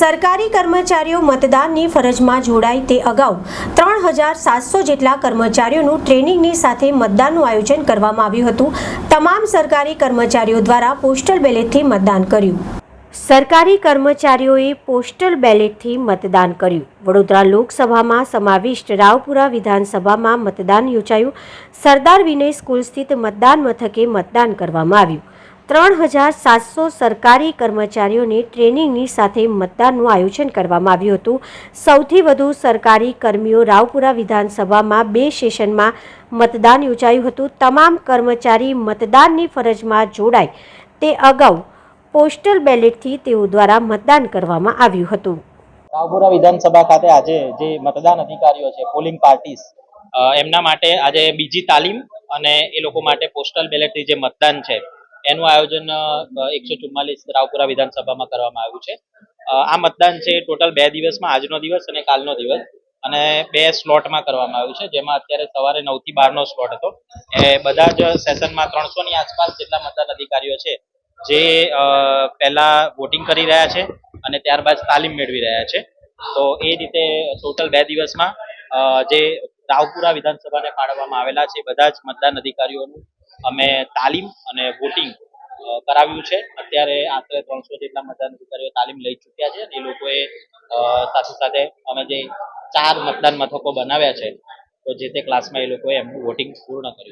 સરકારી કર્મચારીઓ મતદાનની ફરજમાં જોડાય તે અગાઉ 3700 જેટલા કર્મચારીઓનું ટ્રેનિંગની સાથે મતદાનનું આયોજન કરવામાં આવ્યું હતું। તમામ સરકારી કર્મચારીઓ દ્વારા પોસ્ટલ બેલેટથી મતદાન કર્યું। સરકારી કર્મચારીઓએ પોસ્ટલ બેલેટથી મતદાન કર્યું। વડોદરા લોકસભામાં સમાવિષ્ટ રાવપુરા વિધાનસભામાં મતદાન યોજાયું। સરદાર વિનય સ્કૂલ સ્થિત મતદાન મથકે મતદાન કરવામાં આવ્યું। 3700 સરકારી કર્મચારીઓને ટ્રેનિંગની સાથે મતદાનનું આયોજન કરવામાં આવ્યું હતું। સૌથી વધુ સરકારી કર્મીઓ રાવપુરા વિધાનસભામાં 2 સેશનમાં મતદાન યોજાયું હતું। તમામ કર્મચારી મતદાનની ફરજમાં જોડાય તે અગાઉ પોસ્ટલ બેલેટથી તેઓ દ્વારા મતદાન કરવામાં આવ્યું હતું। રાવપુરા વિધાનસભા ખાતે આજે જે મતદાન અધિકારીઓ છે, પોલિંગ પાર્ટીસ, એમના માટે આજે બીજી તાલીમ અને એ લોકો માટે પોસ્ટલ બેલેટથી જે મતદાન છે એનું આયોજન 144 રાવપુરા વિધાનસભામાં કરવામાં આવ્યું છે। આ મતદાન છે ટોટલ 2 દિવસમાં, આજનો દિવસ અને કાલનો દિવસ, અને 2 સ્લોટમાં કરવામાં આવ્યું છે, જેમાં અત્યારે સવારે 9 થી 12 નો સ્લોટ હતો। એ બધા જ સેશનમાં 300 ની આસપાસ જેટલા મતદાન અધિકારીઓ છે જે પહેલા વોટિંગ કરી રહ્યા છે અને ત્યારબાદ તાલીમ મેળવી રહ્યા છે। તો એ રીતે ટોટલ 2 દિવસમાં જે રાવપુરા વિધાનસભાને ફાળવવામાં આવેલા છે બધા જ મતદાન અધિકારીઓનું અમે તાલીમ અને વોટિંગ કરાવ્યું છે। અત્યારે આશરે 300 જેટલા મતદાન અધિકારીઓ તાલીમ લઈ ચૂક્યા છે અને એ લોકોએ સાથે સાથે અમે જે 4 મતદાન મથકો બનાવ્યા છે તો જે તે ક્લાસમાં એ લોકોએ એમનું વોટિંગ પૂર્ણ કર્યું।